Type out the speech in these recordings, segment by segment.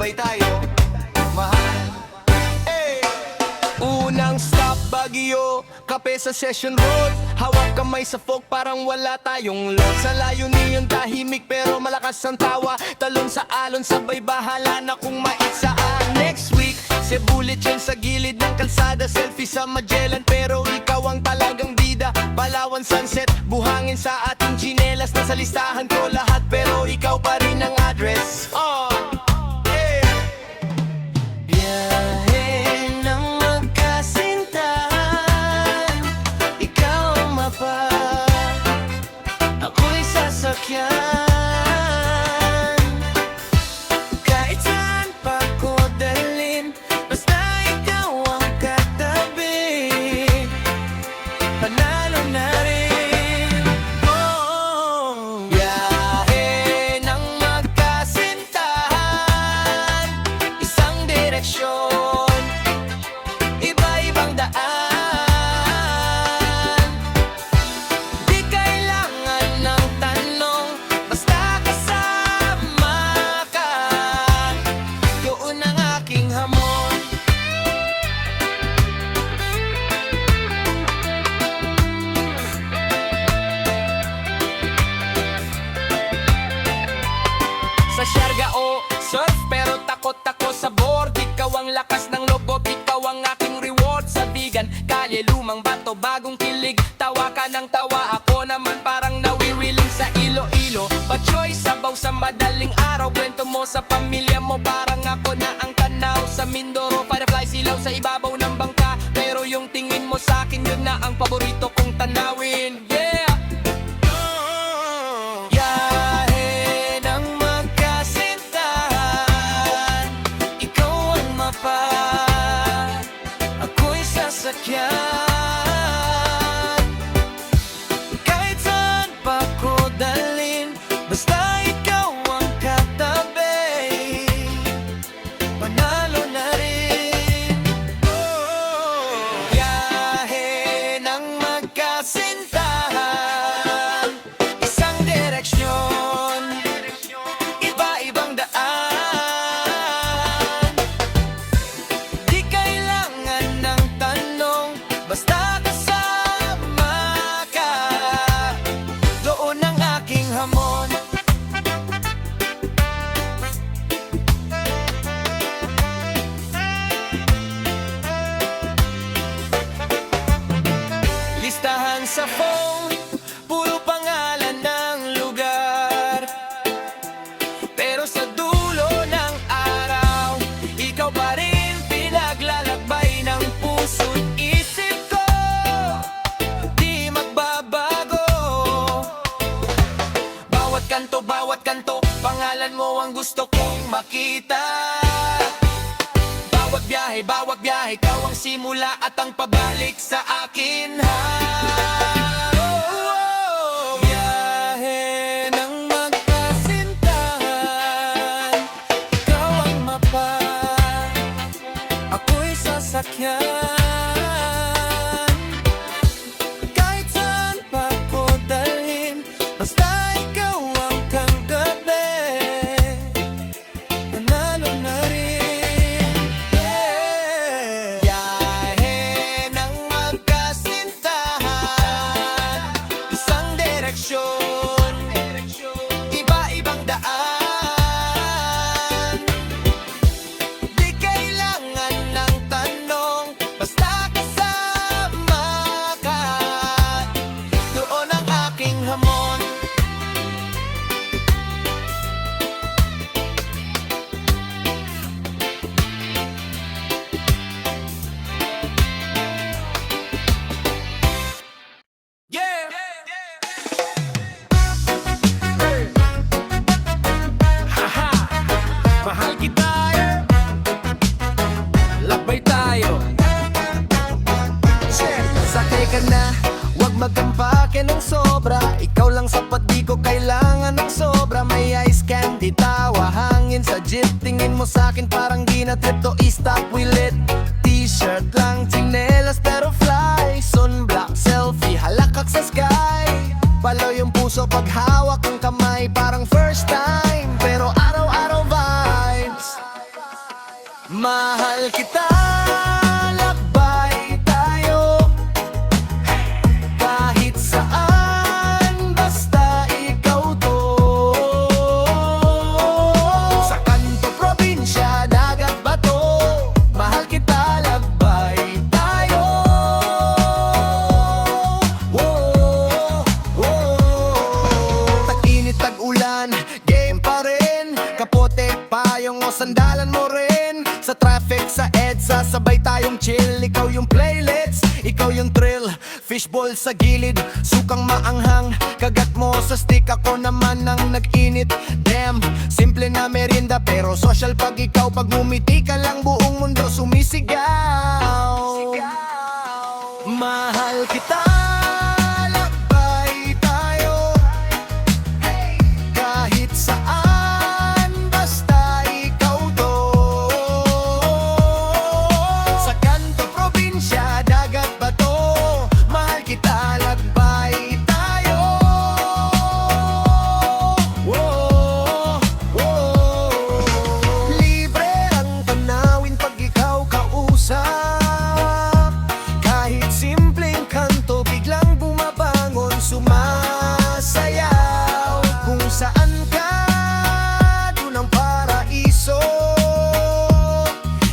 labay tayo, mahal. Unang stop, Baguio, kape sa Session Road. Hawak kamay sa folk, parang wala tayong load. Sa layunin tahimik pero malakas ang tawa. Talon sa alon, sabay bahala na kung maitsaan. Next week, Cebulit yan sa gilid ng kalsada. Selfie sa Magellan pero ikaw ang talagang bida. Palawan sunset, buhangin sa ating chinelas. Nasa listahan ko lahat pero ikaw pa rin ang address. Kahit saan pa ko dalhin, basta ikaw ang katabi, panalo na rin. Biyahe ng magkasintahan, isang direksyon, iba-ibang daan. Di kailangan ng tanong, basta kasama ka, doon ang aking hamon. Sa Siargao, surf pero takot ako sa board. Ikaw ang lakas ng loob, ikaw ang aking reward. Sa Bigan, kalye, lumang bato, bagong kilig. Tawa ka ng tawa, ako naman parang nawiwiling sa Iloilo. Pa-choice, sabaw sa madaling araw. Kwento mo sa pamilya mo, parang ako na ang tanaw. Sa Mindoro, firefly, silaw sa ibabaw ng bangka. Pero yung tingin mo sa akin, yun na ang paborito kong tanawin. Yeah! Biyahe ng magkasintahan, ikaw ang mapa, ako'y sasakyan. Kahit saan pa ko dalhin, basta ikaw ang katabi, panalo na rin. Biyahe ng magkasintahan, isang direksyon, iba-ibang daan. Di kailangan ng tanong, basta kasama ka, doon ang aking hamon. Listahan sa phone, puro pangalan ng lugar. Pero sa dulo ng araw, ikaw pa rin pinaglalakbay ng puso't isip ko. Di magbabago. Bawat kanto, pangalan mo ang gusto kong makita. Bawat biyahe, ikaw ang simula at ang pabalik sa akin, ha? Biyahe ng magkasintahan, ikaw ang mapa, ako'y sasakyan. Kahit saan pa ko dalhin, basta ikaw ang kanggabi, panalo na rin. Biyahe ng magkasintahan, isang direksyon, iba-ibang daan. Di kailangan ng tanong, basta kasama ka, doon ang aking hamon. Yeah! Haha! Mahal kita, labay tayo. Sakay ka na, wag magampake ng sobra. Ikaw lang sapat, di ko kailangan ng sobra. May ice candy, tawa, hangin sa jeep. Tingin mo sa'kin parang di na trip to i-stop will it. T-shirt lang, tsinelas pero fly. Sunblock, selfie, halakak sa sky. Palaw yung puso pag hawak ang kamay, parang first time, pero araw-araw vibes. Mahal kita, lakbay tayo kahit saan, basta ikaw to. Sa kanto, probinsya, dagat, bato, mahal kita, lakbay tayo. Tag-init, tag-ulan, game pa rin. Kapote, payong o sandalan mo rin. Sa traffic, sa EDSA, sabay tayong chill. Ikaw yung playlist, ikaw yung thrill. Fishball sa gilid, sukang maanghang. Kagat mo sa stick, ako naman ang nag-init. Damn, simple na merinda pero social pag ikaw. Pag ngumiti ka lang, buong mundo sumisigaw. Mahal kita, lakbay tayo kahit saan, basta ikaw to. Sa kanto, probinsya, dagat, bato, mahal kita, lakbay tayo. Libre ang tanawin pag ikaw kausap. Kahit simpleng kanto, biglang bumabangon, sumasayaw. Kung saan ka, dun ang paraiso.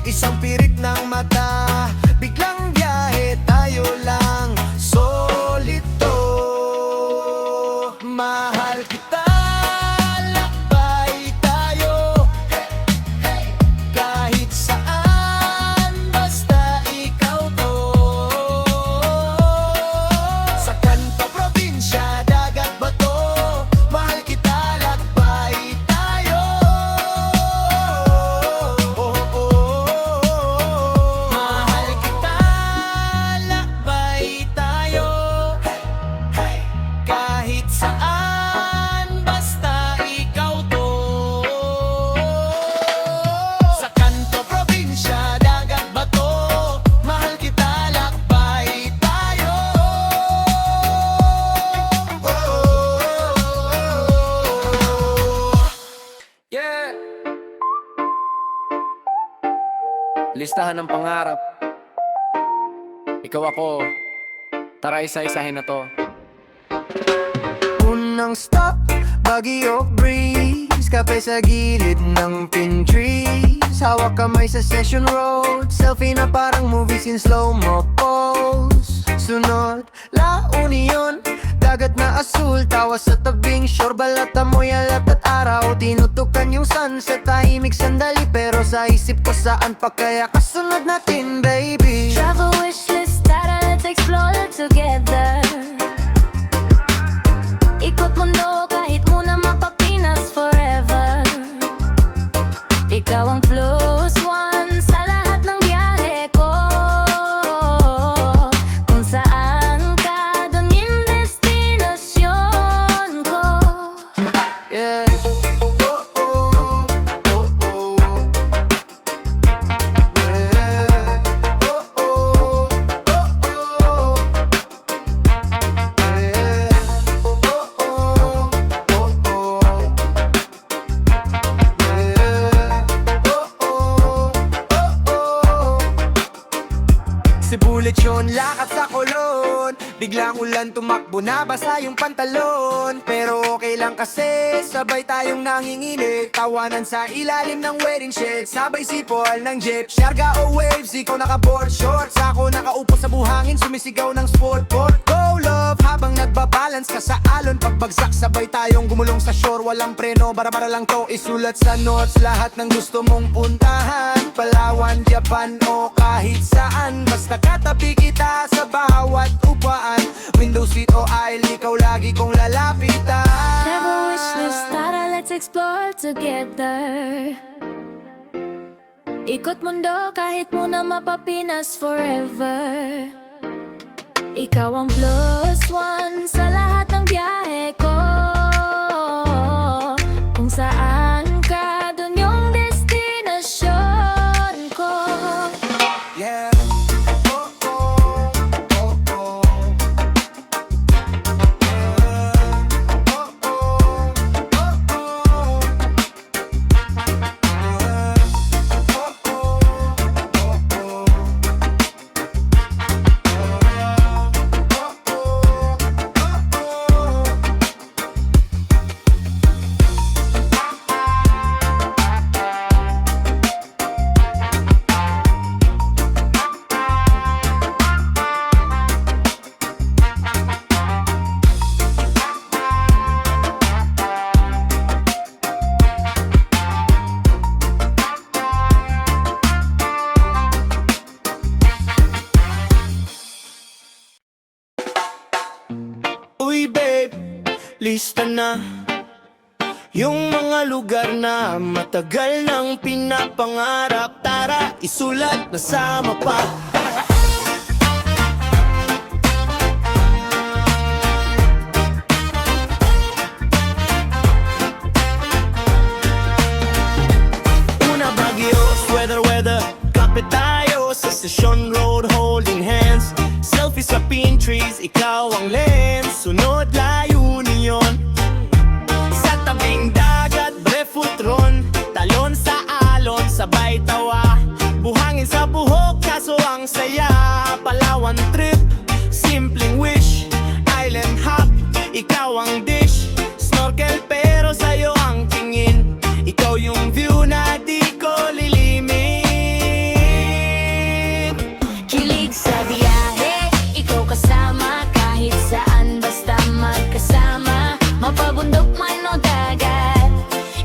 Isang pirik ng mata, biglang biyahe, tayo lang solito. Mahal kita, lakbay tayo kahit saan, basta ikaw to. Sa kanto, probinsya, dagat, bato, mahal kita, lakbay tayo. Mahal kita, lakbay tayo kahit saan, basta ikaw to. Sa kanto, probinsya, dagat, bato, mahal kita, lakbay tayo. Yeah! Listahan ng pangarap. Ikaw ako, tara isa-isahin na to. Unang stop, Baguio breeze. Kape sa gilid ng pin trees. Hawak kamay sa Session Road. Selfie na parang movies in slow-mo pose. Sunod, La Union. Dagat na asul, tawa sa tabing shore. Balat amoy alat at araw. Tinutukan yung sunset, tahimik sandali. Pero sa isip ko saan pa kaya kasunod natin, baby. Travel wishlist, tara let's explore together. Ikot mundo kahit muna mapapinas forever. Ikaw ang plus one sa lahat ng biyahe ko. Kung saan ka, dun yung destinasyon ko. Yeah. Sibulit yun, lakat sa kolon. Biglang ulan tumakbo, nabasa yung pantalon. Pero okay lang kasi sabay tayong nanginginig. Tawanan sa ilalim ng wedding shade. Sabay sipol ng jeep, Siarga o waves. Ikaw naka-board shorts, ako nakaupo sa buhangin. Sumisigaw ng sport board. Go love, habang nagbabalance ka sa alon. Pagbagsak sabay tayong gumulong sa shore. Walang preno, bara-bara lang to isulat sa notes. Lahat ng gusto mong puntahan, Palawan, Japan o kahit saan. Basta katabi kita sa bawat upaan. Window seat o aisle, ikaw lagi kong lalapitan. Travel wishlist, tara let's explore together. Ikot mundo kahit muna mapapinas forever. Ikaw ang plus one sa lahat ng biyahe ko. Kung saan ka, dun yung destinasyon ko. Yeah. Lista na yung mga lugar na matagal nang pinapangarap. Tara, isulat na sa mapa. Una Baguio, weather, kapit tayo sa Station Road holding hands. Selfie sa pine trees, ikaw ang lens. Sunod layunin yon. Sa tabing dagat, barefoot ron. Talon sa alon, sabay tawa. Buhangin sa buhok, kaso ang saya. Palawan trip, simpleng wish. Island hop, ikaw ang dish. Snorkel pero sa'yo ang tingin. Ikaw yung view na di ko lilimin. Kilig sa biyahe, ikaw kasama. Kahit saan basta magkasama. Mapabundok man o dagat,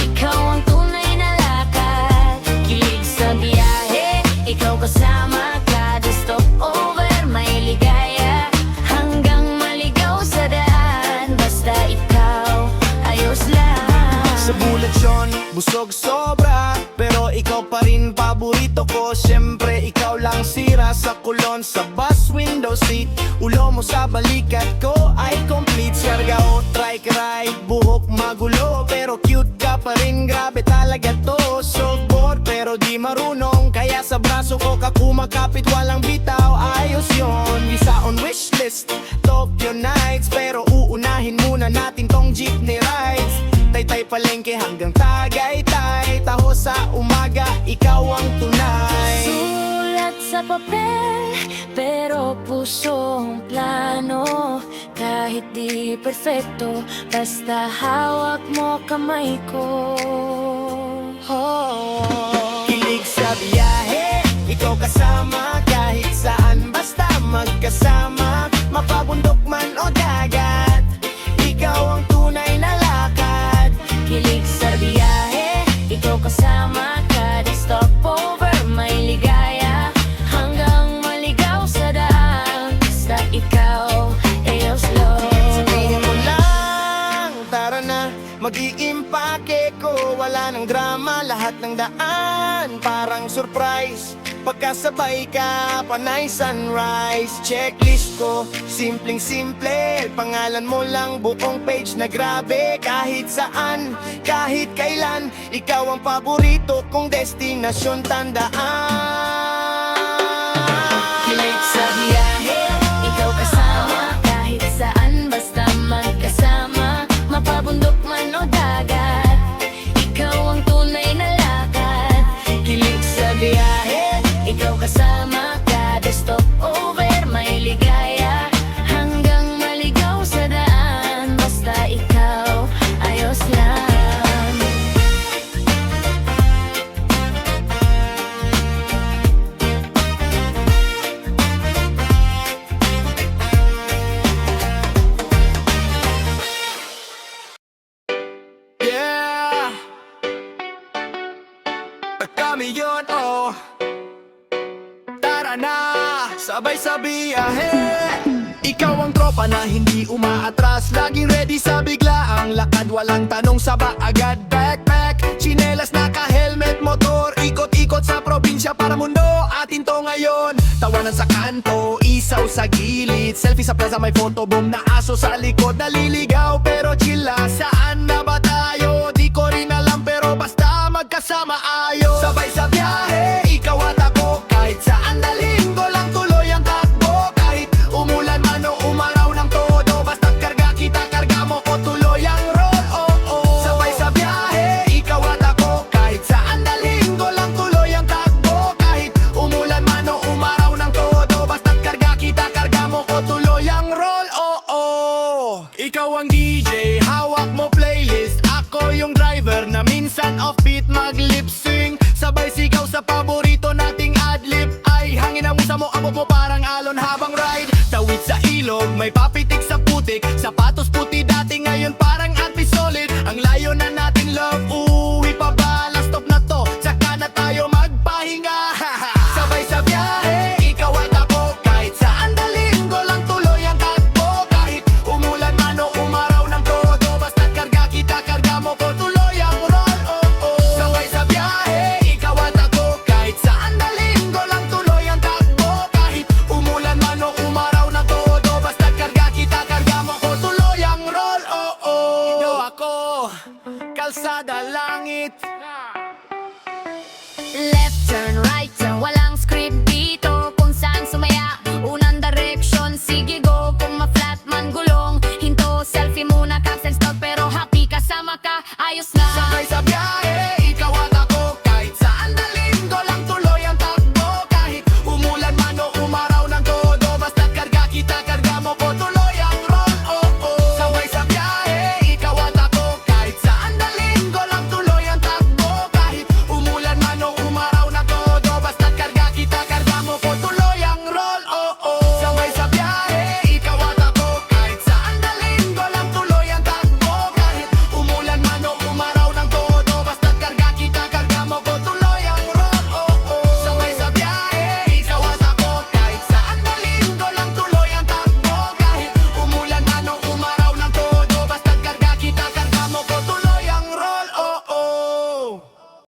ikaw ang tunay na lakad. Kilig sa biyahe, ikaw kasama. Kada stopover may ligaya. Hanggang maligaw sa daan, basta ikaw, ayos lang. Sa bulat yun, busog sobra. Pero ikaw pa rin paborito ko. Siyempre ikaw lang sira sa kulon. Sa bus window seat, ulo mo sa balikat ko ay complete. Sarga o trike ride, buhok magulo. Pero cute ka pa rin, grabe talaga to. So bored pero di marunong. Kaya sa braso ko ka kumakapit, walang bitaw. Ayos yun, isa on wishlist Tokyo nights, pero uunahin muna natin tong jeepney rides. Taytay palengke hanggang Tagaytay. Taho sa umaga, ikaw ang tunay. Sulat sa papel, pero pusong plano. Kahit di perfecto, basta hawak mo kamay ko. Kilig sa biyahe, ikaw kasama. Kahit saan basta magkasama. Mapabundok man o dagat, ikaw ang tunay na lakad. Kilig sa biyahe, ikaw kasama. Kada stopover may ligaya. Hanggang maligaw sa daan, basta ikaw, ayos lang. Sabihin mo lang, tara na, mag-iimpake ko. Wala nang drama, lahat ng daan parang surprise. Pagkasabay ka, panay sunrise. Checklist ko, simpleng simple. Pangalan mo lang, buong page na grabe. Kahit saan, kahit kailan, ikaw ang paborito kong destinasyon, tandaan. Kilig sa biyahe, ikaw kasama. Kahit saan basta magkasama. Mapabundok man o dagat, ikaw ang tunay na lakad. Kilig sa biyahe, ikaw kasama. Kada stopover may ligaya. Hanggang maligaw sa daan, basta ikaw, ayos lang. Yeah, kami yun, oh. Tara na, sabay sa biyahe. Ikaw ang tropa na hindi umaatras. Laging ready sa biglaang lakad. Walang tanong, saba agad. Backpack, tsinelas, naka-helmet, motor. Ikot-ikot sa probinsya para mundo atin to ngayon. Tawanan sa kanto, isaw sa gilid. Selfie sa plaza, may photobomb na aso sa likod. Naliligaw pero chilla, saan na ba tayo? Di ko rin alam pero basta magkasama ayo. Sabay sa biyahe, ikaw at ako. Kahit saan daling ko lang tuloy ang takbo. Kahit umulan man o umaraw ng todo, basta karga kita, karga mo ko tuloy ang roll, oh, oh. Sabay sa biyahe, ikaw at ako. Kahit saan daling ko lang tuloy ang takbo. Kahit umulan man o umaraw ng todo, basta karga kita, karga mo ko tuloy ang roll, oh, oh. Ikaw ang DJ, hawak mo playlist. Ako yung driver na minsan offbeat mag-lip-sync. Sabay sigaw sa paborito nating adlib. Ay, hangin ang musa mo, abot mo parang alon habang ride. Tawid sa ilog, may papi